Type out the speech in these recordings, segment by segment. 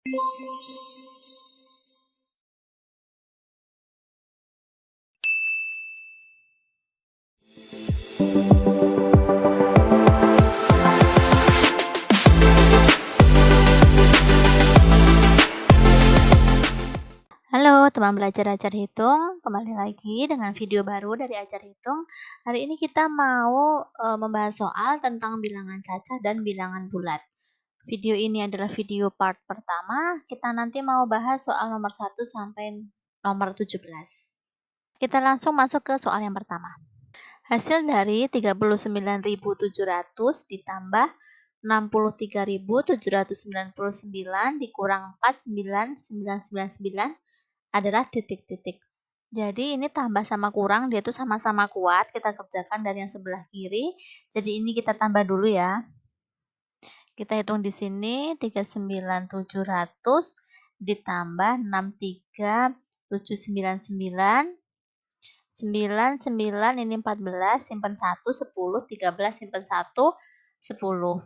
Halo teman belajar Ajar Hitung, kembali lagi dengan video baru dari Ajar Hitung. Hari ini kita mau membahas soal tentang bilangan cacah dan bilangan bulat. Video ini adalah video part pertama, kita nanti mau bahas soal nomor 1 sampai nomor 17. Kita langsung masuk ke soal yang pertama. Hasil dari 39.700 ditambah 63.799 dikurang 49999 adalah titik-titik. Jadi ini tambah sama kurang, dia tuh sama-sama kuat. Kita kerjakan dari yang sebelah kiri. Jadi ini kita tambah dulu ya. Kita hitung di sini 39.700 ditambah 63.799. 99 ini 14, simpan 1, 10, 13, simpan 1, 10.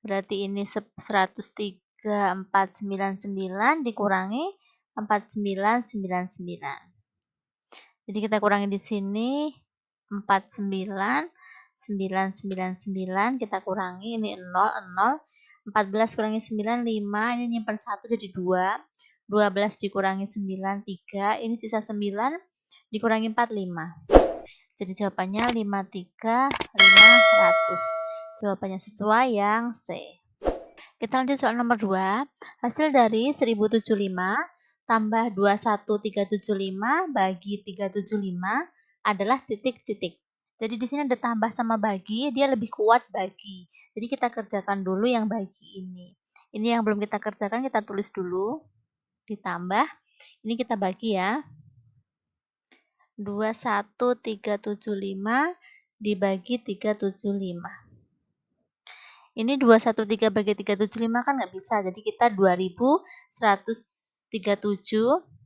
Berarti ini 103.499 dikurangi 4999. Jadi kita kurangi di sini 49999 kita kurangi ini 0 0 14 kurangi 9 5 ini nyimpan 1 jadi 2 12 dikurangi 9 3 ini sisa 9 dikurangi 4 5. Jadi jawabannya 53.500. Jawabannya sesuai yang C. Kita lanjut soal nomor 2. Hasil dari 1075 tambah 21375 bagi 375 adalah titik-titik. Jadi di sini ada tambah sama bagi, dia lebih kuat bagi. Jadi kita kerjakan dulu yang bagi ini. Ini yang belum kita kerjakan, kita tulis dulu. Ditambah, ini kita bagi ya. 21375 dibagi 375. Ini 213 bagi 375 kan nggak bisa, jadi kita 2137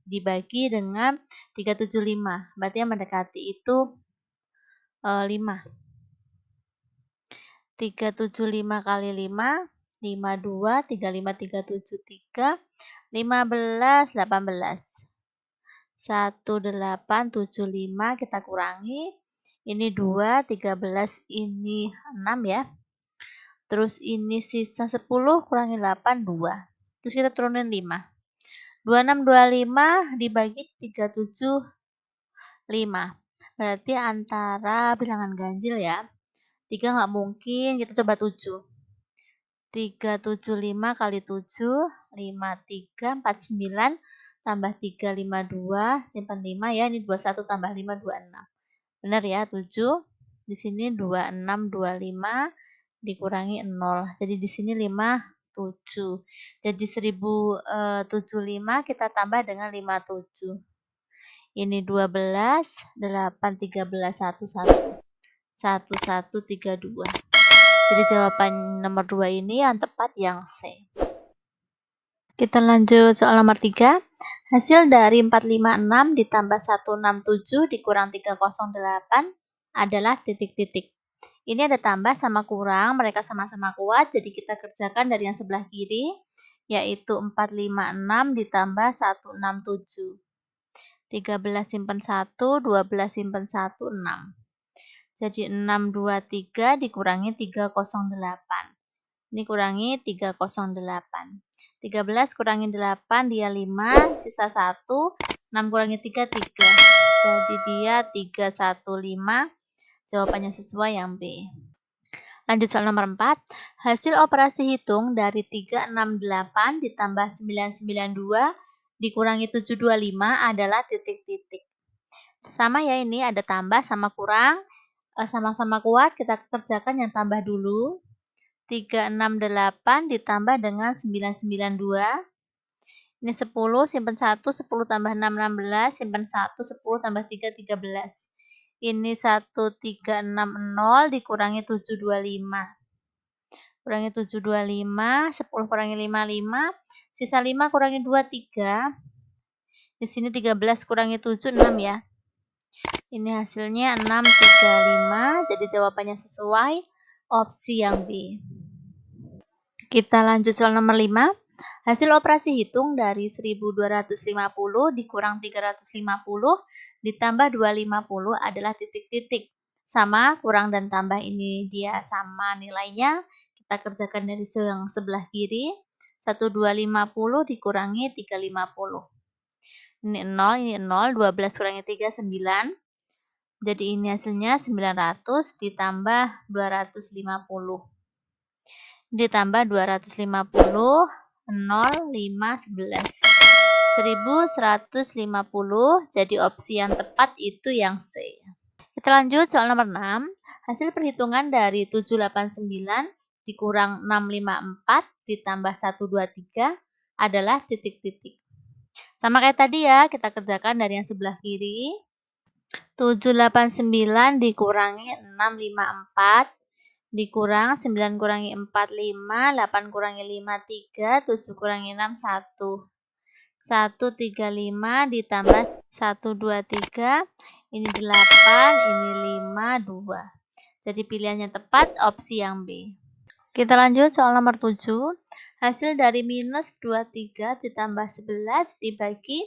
dibagi dengan 375, berarti yang mendekati itu 5. 375 kali 5, 52, 35, 373, 15, 18. 1875 kita kurangi, ini 2, 13 ini 6 ya. Terus ini sisa 10 kurangi 8, 2. Terus kita turunin 5. 2625 dibagi 375. Berarti antara bilangan ganjil ya. 3 nggak mungkin, kita coba 7. 375 kali 7, 53, 49, tambah 3, 52, simpan 5 ya. Ini 21 tambah 5, 26. Benar ya, 7. Di sini 2625 dikurangi 0. Jadi di sini 57. Jadi 1075 kita tambah dengan 57. Ini 12, 8, 13, 11, 1132. Jadi jawaban nomor 2 ini yang tepat yang C. Kita lanjut soal nomor 3. Hasil dari 456 ditambah 167 dikurang 308 adalah titik-titik. Ini ada tambah sama kurang, mereka sama-sama kuat, jadi kita kerjakan dari yang sebelah kiri, yaitu 456 ditambah 167. 13 simpen 1, 12 simpen 1, 6. Jadi 623 dikurangi 308. Ini kurangi 308. 13 kurangi 8, dia 5, sisa 1, 6 kurangi 3, 3. Jadi dia 315. Jawabannya sesuai yang B. Lanjut soal nomor 4. Hasil operasi hitung dari 368 ditambah 992 dikurangi 725 adalah titik-titik. Sama ya, ini ada tambah sama kurang. Sama-sama kuat, kita kerjakan yang tambah dulu. 368 ditambah dengan 992. Ini 10, simpan 1, 10 tambah 6, 16, simpan 1, 10 tambah 3, 13. Ini 1360 dikurangi 725. Kurangi 725, 10 kurangi 5, 5. Sisa 5 kurangi 2, 3. Di sini 13 kurangi 7, 6 ya. Ini hasilnya 635, jadi jawabannya sesuai opsi yang B. Kita lanjut soal nomor 5. Hasil operasi hitung dari 1250 dikurang 350 ditambah 250 adalah titik-titik. Sama, kurang dan tambah ini dia sama nilainya. Kita kerjakan dari yang sebelah kiri. 1250 dikurangi 350. Ini 0, ini 0. 12 kurangi 3, 9. Jadi ini hasilnya 900 ditambah 250. Ditambah 250, 0, 5, 11. 1150, jadi opsi yang tepat itu yang C. Kita lanjut soal nomor 6. Hasil perhitungan dari 789 dikurang 654 ditambah 123 adalah titik-titik. Sama kayak tadi ya, kita kerjakan dari yang sebelah kiri. 789 dikurangi 654 dikurang 9 kurangi 4, 5, 8 kurangi 5, 3, 7 kurangi 6, 1. 135 ditambah 123, ini 8, ini 5, 2. Jadi pilihannya tepat opsi yang B. Kita lanjut soal nomor 7. Hasil dari minus 23 ditambah 11 dibagi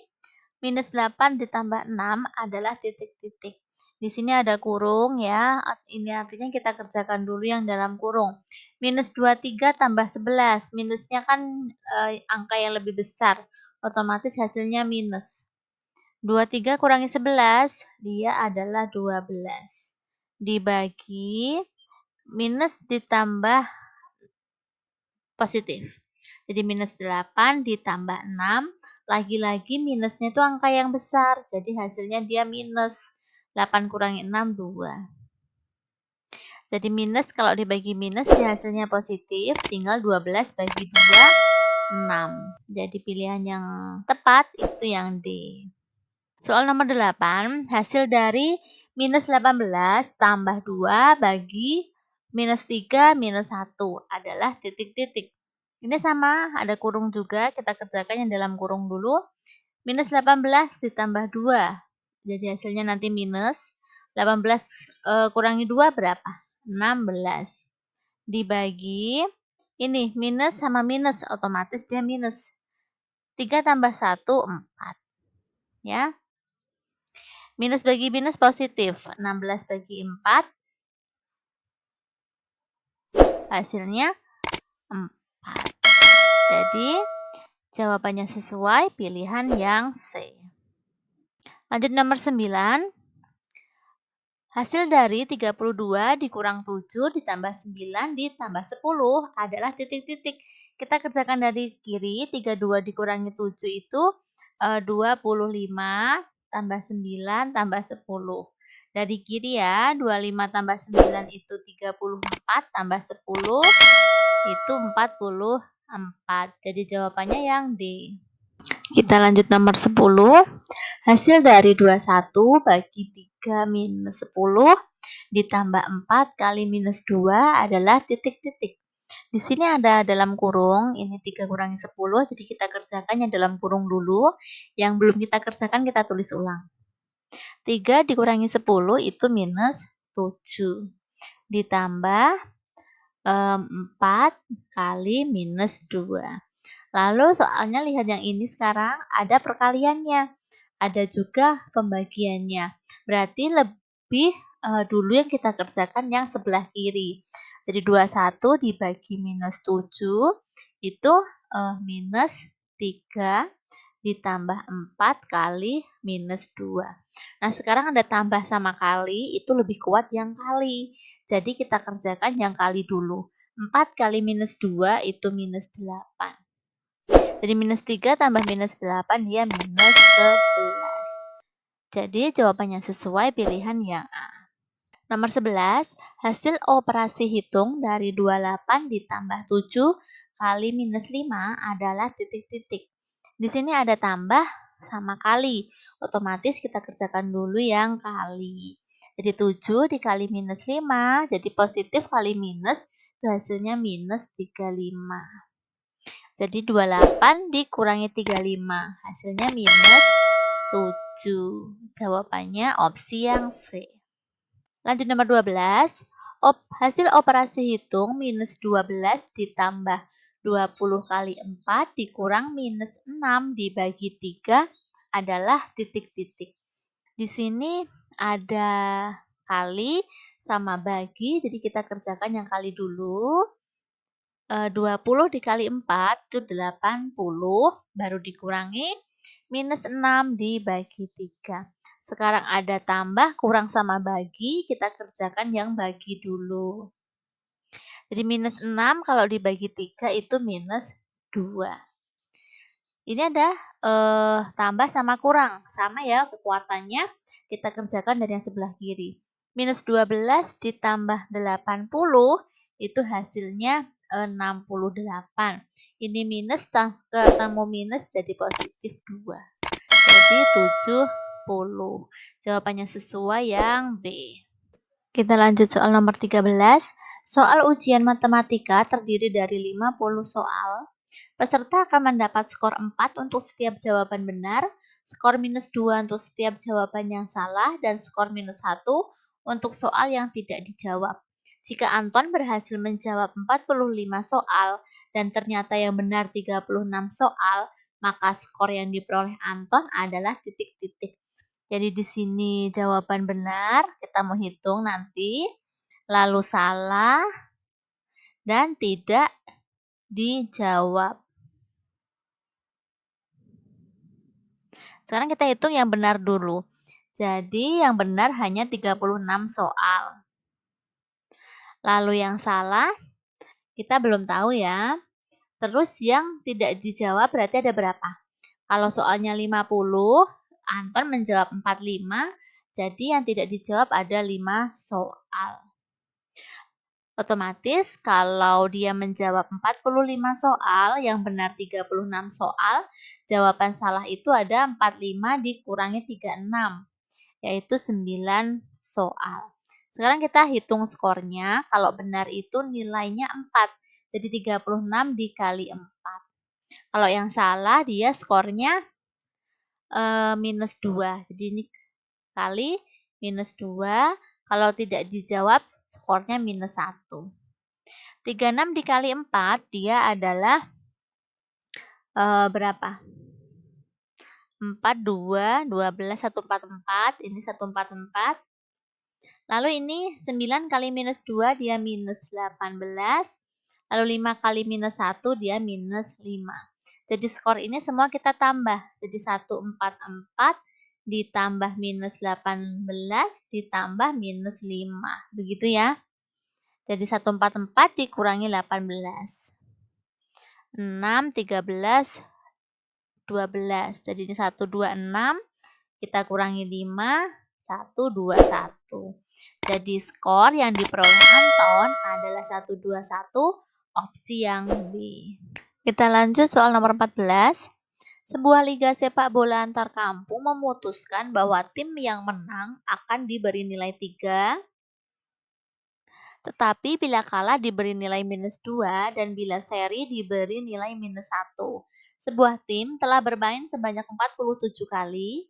minus 8 ditambah 6 adalah titik-titik. Di sini ada kurung ya. Ini artinya kita kerjakan dulu yang dalam kurung. Minus 23 tambah 11. Minusnya kan angka yang lebih besar. Otomatis hasilnya minus. 23 kurangi 11, dia adalah 12. Dibagi minus ditambah positif. Jadi minus 8 ditambah 6. Lagi-lagi minusnya itu angka yang besar. Jadi hasilnya dia minus. 8 kurangi 6, 2. Jadi minus kalau dibagi minus dia hasilnya positif. Tinggal 12 bagi 2, 6. Jadi pilihan yang tepat itu yang D. Soal nomor 8. Hasil dari minus 18 tambah 2 bagi minus 3 minus 1 adalah titik-titik. Ini sama, ada kurung juga, kita kerjakan yang dalam kurung dulu. Minus 18 ditambah 2, jadi hasilnya nanti minus. 18 kurangi 2 berapa? 16. Dibagi, ini minus sama minus, otomatis dia minus. 3 tambah 1, 4. Ya. Minus bagi minus positif, 16 bagi 4, hasilnya 4. Jadi, jawabannya sesuai, pilihan yang C. Lanjut nomor 9. Hasil dari 32 dikurang 7 ditambah 9 ditambah 10 adalah titik-titik. Kita kerjakan dari kiri, 32 dikurangi 7 itu 25 tambah 9 tambah 10. Dari kiri ya, 25 tambah 9 itu 34 tambah 10 itu 44. Jadi jawabannya yang D. Kita lanjut nomor 10. Hasil dari 21 bagi 3 minus 10 ditambah 4 kali minus 2 adalah titik-titik. Di sini ada dalam kurung, ini 3 kurangi 10, jadi kita kerjakan yang dalam kurung dulu. Yang belum kita kerjakan kita tulis ulang. 3 dikurangi 10 itu minus 7. Ditambah 4 kali minus 2. Lalu soalnya lihat yang ini sekarang ada perkaliannya. Ada juga pembagiannya. Berarti lebih dulu yang kita kerjakan yang sebelah kiri. Jadi 21 dibagi minus 7 itu minus 3 ditambah 4 kali minus 2. Nah sekarang ada tambah sama kali, itu lebih kuat yang kali. Jadi kita kerjakan yang kali dulu. 4 kali minus 2 itu minus 8. Jadi minus 3 tambah minus 8 dia minus 11. Jadi jawabannya sesuai, pilihan yang A. Nomor 11, hasil operasi hitung dari 28 ditambah 7 kali minus 5 adalah titik-titik. Di sini ada tambah sama kali. Otomatis kita kerjakan dulu yang kali. Jadi 7 dikali minus 5, jadi positif kali minus, itu hasilnya minus 35. Jadi 28 dikurangi 35. Hasilnya minus 7. Jawabannya opsi yang C. Lanjut nomor 12. Hasil operasi hitung minus 12 ditambah 20 kali 4 dikurang minus 6 dibagi 3 adalah titik-titik. Di sini ada kali sama bagi, jadi kita kerjakan yang kali dulu. 20 dikali 4 itu 80, baru dikurangi minus 6 dibagi 3. Sekarang ada tambah, kurang sama bagi, kita kerjakan yang bagi dulu. Jadi minus 6 kalau dibagi 3 itu minus 2. Ini ada tambah sama kurang. Sama ya kekuatannya. Kita kerjakan dari yang sebelah kiri. Minus 12 ditambah 80 itu hasilnya 68. Ini minus ketemu minus jadi positif 2. Jadi 70. Jawabannya sesuai yang B. Kita lanjut soal nomor 13. Soal ujian matematika terdiri dari 50 soal. Peserta akan mendapat skor 4 untuk setiap jawaban benar, skor minus 2 untuk setiap jawaban yang salah, dan skor minus 1 untuk soal yang tidak dijawab. Jika Anton berhasil menjawab 45 soal dan ternyata yang benar 36 soal, maka skor yang diperoleh Anton adalah titik-titik. Jadi di sini jawaban benar, kita mau hitung nanti, lalu salah, dan tidak dijawab. Sekarang kita hitung yang benar dulu. Jadi yang benar hanya 36 soal. Lalu yang salah, kita belum tahu ya. Terus yang tidak dijawab berarti ada berapa? Kalau soalnya 50, Anton menjawab 45, jadi yang tidak dijawab ada 5 soal. Otomatis kalau dia menjawab 45 soal, yang benar 36 soal, jawaban salah itu ada 45 dikurangi 36, yaitu 9 soal. Sekarang kita hitung skornya, kalau benar itu nilainya 4, jadi 36 dikali 4. Kalau yang salah dia skornya minus 2. Jadi ini kali minus 2. Kalau tidak dijawab, skornya minus 1. 36 dikali 4, dia adalah berapa? 4, 2, 12, 144. Ini 144. Lalu ini 9 kali minus 2, dia minus 18. Lalu 5 kali minus 1, dia minus 5. Jadi skor ini semua kita tambah. Jadi 144 ditambah minus 18 ditambah minus 5. Begitu ya. Jadi 144 dikurangi 18. 6, 13, 12. Jadi ini 126. Kita kurangi 5, 121. Jadi skor yang diperoleh Anton adalah 121, opsi yang B. Kita lanjut soal nomor 14. Sebuah liga sepak bola antar kampung memutuskan bahwa tim yang menang akan diberi nilai 3, tetapi bila kalah diberi nilai minus 2 dan bila seri diberi nilai minus 1. Sebuah tim telah bermain sebanyak 47 kali,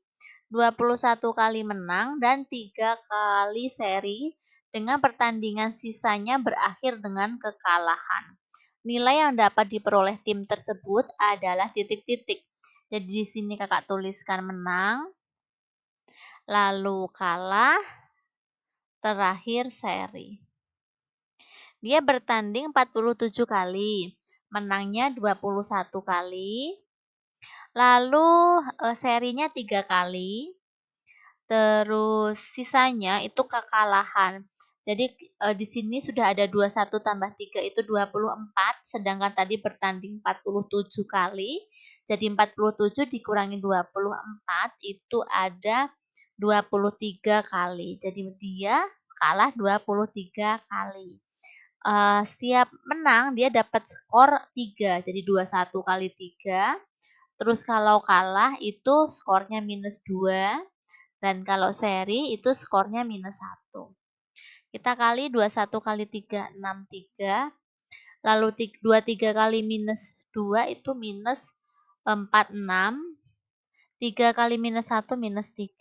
21 kali menang, dan 3 kali seri dengan pertandingan sisanya berakhir dengan kekalahan. Nilai yang dapat diperoleh tim tersebut adalah titik-titik. Jadi di sini kakak tuliskan menang, lalu kalah, terakhir seri. Dia bertanding 47 kali, menangnya 21 kali, lalu serinya 3 kali, terus sisanya itu kekalahan. Jadi di sini sudah ada 21 tambah 3 itu 24, sedangkan tadi bertanding 47 kali. Jadi 47 dikurangi 24 itu ada 23 kali. Jadi dia kalah 23 kali. Setiap menang dia dapat skor 3, jadi 21 kali 3. Terus kalau kalah itu skornya minus 2. Dan kalau seri itu skornya minus 1. Kita kali 21 kali 3, 63. Lalu 23 kali minus 2 itu minus 46. 3 kali minus 1 minus 3.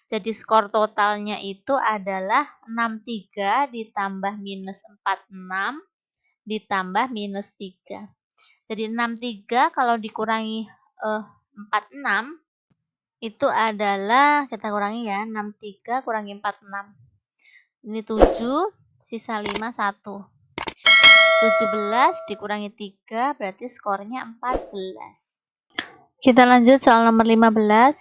Jadi skor totalnya itu adalah 63 ditambah minus 46 ditambah minus 3. Jadi 63 kalau dikurangi 46 itu adalah, kita kurangi ya, 63 kurangi 46. Ini 7, sisa 5, 1. 17 dikurangi 3 berarti skornya 14. Kita lanjut soal nomor 15.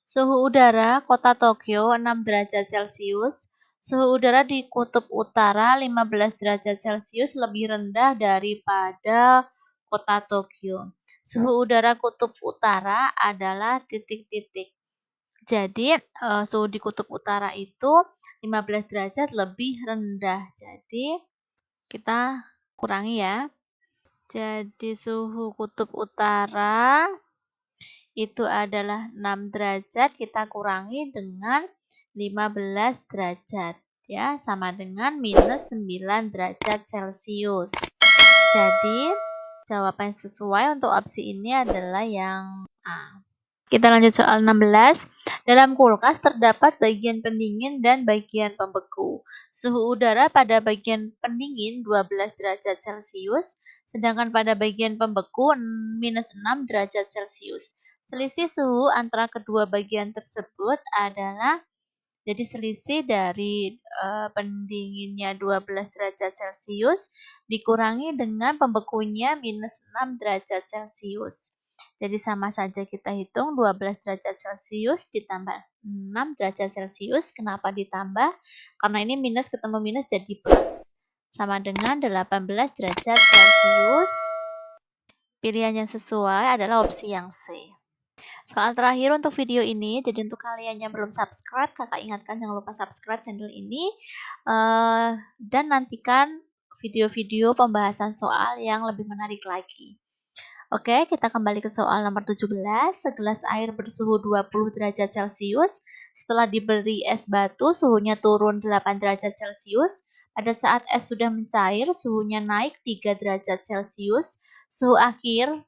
Suhu udara kota Tokyo 6 derajat Celcius. Suhu udara di kutub utara 15 derajat Celcius lebih rendah daripada kota Tokyo. Suhu udara kutub utara adalah titik-titik. Jadi suhu di kutub utara itu 15 derajat lebih rendah. Jadi kita kurangi ya. Jadi suhu kutub utara itu adalah 6 derajat, kita kurangi dengan 15 derajat. Ya, sama dengan minus 9 derajat Celcius. Jadi, jawaban sesuai untuk opsi ini adalah yang A. Kita lanjut soal 16. Dalam kulkas terdapat bagian pendingin dan bagian pembeku. Suhu udara pada bagian pendingin 12 derajat Celcius, sedangkan pada bagian pembeku minus 6 derajat Celcius. Selisih suhu antara kedua bagian tersebut adalah, jadi selisih dari pendinginnya 12 derajat Celcius dikurangi dengan pembekunya minus 6 derajat Celcius. Jadi sama saja kita hitung 12 derajat Celcius ditambah 6 derajat Celcius. Kenapa ditambah? Karena ini minus ketemu minus jadi plus. Sama dengan 18 derajat Celcius. Pilihan yang sesuai adalah opsi yang C. Soal terakhir untuk video ini, jadi untuk kalian yang belum subscribe, kakak ingatkan jangan lupa subscribe channel ini. Dan nantikan video-video pembahasan soal yang lebih menarik lagi. Oke, kita kembali ke soal nomor 17. Segelas air bersuhu 20 derajat Celcius. Setelah diberi es batu, suhunya turun 8 derajat Celcius. Pada saat es sudah mencair, suhunya naik 3 derajat Celcius. Suhu akhir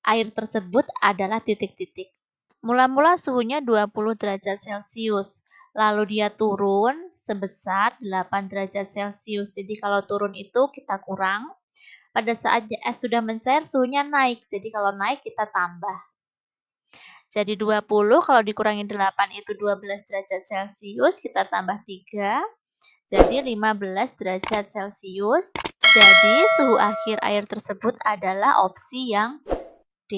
air tersebut adalah titik-titik. Mula-mula suhunya 20 derajat Celcius. Lalu dia turun sebesar 8 derajat Celcius. Jadi kalau turun itu kita kurang. Pada saat es sudah mencair, suhunya naik. Jadi kalau naik, kita tambah. Jadi 20 kalau dikurangi 8 itu 12 derajat Celcius. Kita tambah 3. Jadi 15 derajat Celcius. Jadi suhu akhir air tersebut adalah opsi yang D.